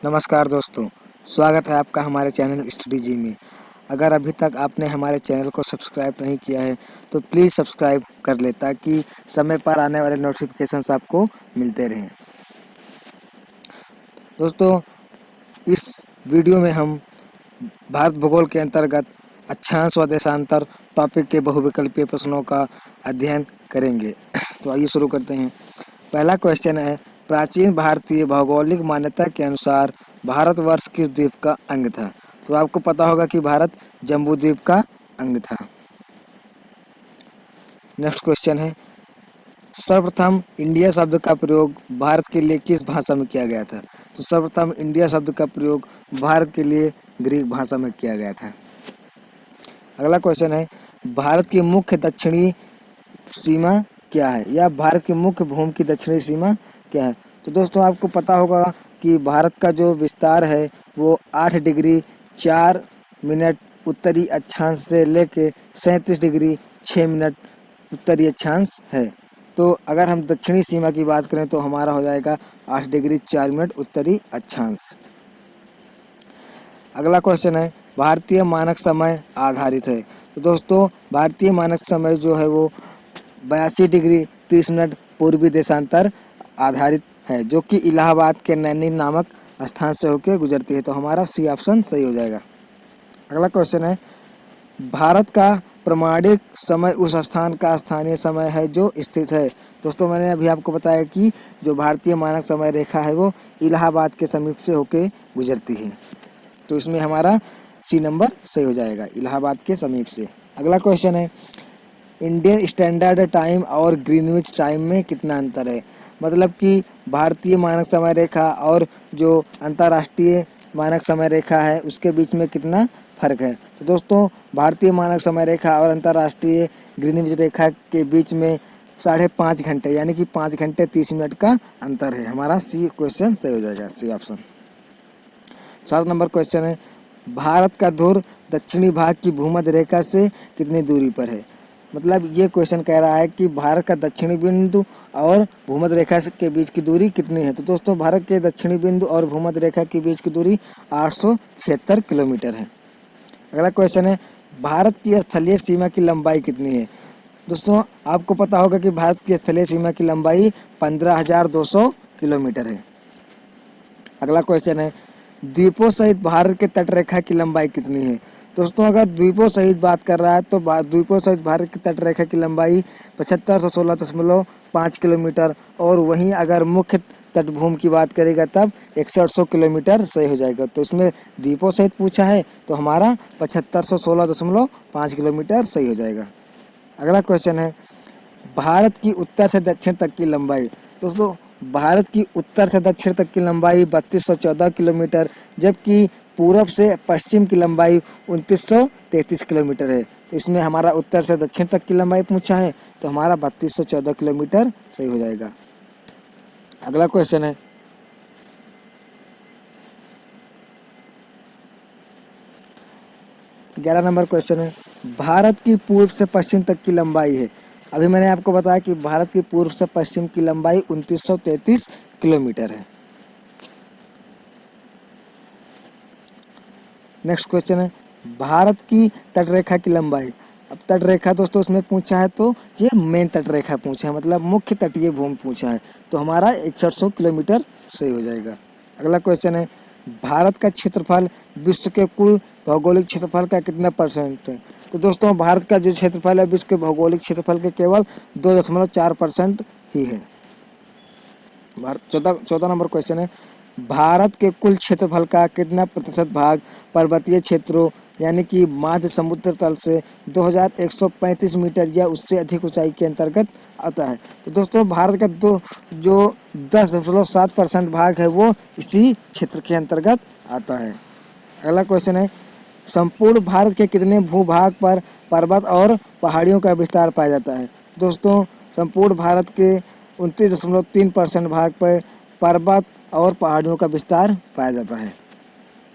नमस्कार दोस्तों, स्वागत है आपका हमारे चैनल स्टडी जी में। अगर अभी तक आपने हमारे चैनल को सब्सक्राइब नहीं किया है तो प्लीज़ सब्सक्राइब कर ले ताकि समय पर आने वाले नोटिफिकेशंस आपको मिलते रहें। दोस्तों, इस वीडियो में हम भारत भूगोल के अंतर्गत अक्षांश व देशांतर टॉपिक के बहुविकल्पीय प्रश्नों का अध्ययन करेंगे। तो आइए शुरू करते हैं। पहला क्वेश्चन है, प्राचीन भारतीय भौगोलिक मान्यता के अनुसार भारतवर्ष किस द्वीप का अंग था? तो आपको पता होगा कि भारत जम्बू द्वीप का अंग था। नेक्स्ट क्वेश्चन है, सर्वप्रथम इंडिया शब्द का प्रयोग भारत के लिए किस भाषा में किया गया था? तो सर्वप्रथम इंडिया शब्द का प्रयोग भारत के लिए ग्रीक भाषा में किया गया था। अगला क्वेश्चन है, भारत की मुख्य दक्षिणी सीमा क्या है, या भारत की मुख्य भूमि की दक्षिणी सीमा क्या है? तो दोस्तों, आपको पता होगा कि भारत का जो विस्तार है वो 8 डिग्री 4 मिनट उत्तरी अक्षांश से लेके 37 डिग्री 6 मिनट उत्तरी अक्षांश है। तो अगर हम दक्षिणी सीमा की बात करें तो हमारा हो जाएगा 8 डिग्री 4 मिनट उत्तरी अक्षांश। अगला क्वेश्चन है, भारतीय मानक समय आधारित है। तो दोस्तों, भारतीय मानक समय जो है वो 82 डिग्री 30 मिनट पूर्वी देशांतर आधारित है, जो कि इलाहाबाद के नैनी नामक स्थान से होकर गुजरती है। तो हमारा सी ऑप्शन सही हो जाएगा। अगला क्वेश्चन है, भारत का प्रमाणिक समय उस स्थान का स्थानीय समय है जो स्थित है। दोस्तों, मैंने अभी आपको बताया कि जो भारतीय मानक समय रेखा है वो इलाहाबाद के समीप से होकर गुजरती है। तो इसमें हमारा सी नंबर सही हो जाएगा, इलाहाबाद के समीप से। अगला क्वेश्चन है, इंडियन स्टैंडर्ड टाइम और ग्रीनविच टाइम में कितना अंतर है? मतलब कि भारतीय मानक समय रेखा और जो अंतर्राष्ट्रीय मानक समय रेखा है उसके बीच में कितना फ़र्क है? तो दोस्तों, भारतीय मानक समय रेखा और अंतर्राष्ट्रीय ग्रीनविच रेखा के बीच में 5.5 घंटे यानी कि 5 घंटे 30 मिनट का अंतर है। हमारा सी क्वेश्चन सही हो जाएगा, सी ऑप्शन। 7 नंबर क्वेश्चन है, भारत का ध्रुव दक्षिणी भाग की भूमध्य रेखा से कितनी दूरी पर है? मतलब ये क्वेश्चन कह रहा है कि भारत का दक्षिणी बिंदु और भूमध्य रेखा के बीच की दूरी कितनी है? तो दोस्तों, भारत के दक्षिणी बिंदु और भूमध्य रेखा के बीच की दूरी 876 किलोमीटर है। अगला क्वेश्चन है, भारत की स्थलीय सीमा की लंबाई कितनी है? दोस्तों, आपको पता होगा कि भारत की स्थलीय सीमा की लंबाई 15,200 किलोमीटर है। अगला क्वेश्चन है, द्वीपों सहित भारत के तटरेखा की लंबाई कितनी है? दोस्तों, अगर द्वीपों सहित बात कर रहा है तो द्वीपों सहित भारत की तटरेखा की लंबाई 7516.5 किलोमीटर, और वहीं अगर मुख्य तटभूमि की बात करेगा तब 6100 किलोमीटर सही हो जाएगा। तो इसमें द्वीपों सहित पूछा है तो हमारा 7516.5 किलोमीटर सही हो जाएगा। अगला क्वेश्चन है, भारत की उत्तर से दक्षिण तक की लंबाई। दोस्तों, भारत की उत्तर से दक्षिण तक की लंबाई 3214 किलोमीटर, जबकि पूरब से पश्चिम की लंबाई 2933 किलोमीटर है। तो इसमें हमारा उत्तर से दक्षिण तक की लंबाई पूछा है तो हमारा 3214 किलोमीटर सही हो जाएगा। अगला क्वेश्चन है, ग्यारह नंबर क्वेश्चन है, भारत की पूर्व से पश्चिम तक की लंबाई है। अभी मैंने आपको बताया कि भारत की पूर्व से पश्चिम की लंबाई 2933 किलोमीटर है। नेक्स्ट क्वेश्चन है, भारत की तटरेखा की लंबाई। अब तटरेखा दोस्तों उसमें पूछा है तो ये मेन तटरेखा पूछा है, मतलब मुख्य तटीय भूमि पूछा है, तो हमारा 6100 किलोमीटर सही हो जाएगा। अगला क्वेश्चन है, भारत का क्षेत्रफल विश्व के कुल भौगोलिक क्षेत्रफल का कितना % है? तो दोस्तों, भारत का जो क्षेत्रफल है विश्व के भौगोलिक क्षेत्रफल के केवल 2.4% ही है। 14 नंबर क्वेश्चन है, भारत के कुल क्षेत्रफल का कितना प्रतिशत भाग पर्वतीय क्षेत्रों यानी कि माध्य समुद्र तल से 2135 मीटर या उससे अधिक ऊंचाई के अंतर्गत आता है? तो दोस्तों, भारत का जो 10.7% भाग है वो इसी क्षेत्र के अंतर्गत आता है। अगला क्वेश्चन है, संपूर्ण भारत के कितने भूभाग पर पर्वत और पहाड़ियों का विस्तार पाया जाता है? दोस्तों, संपूर्ण भारत के 29.3% भाग पर पर्वत और पहाड़ियों का विस्तार पाया जाता है।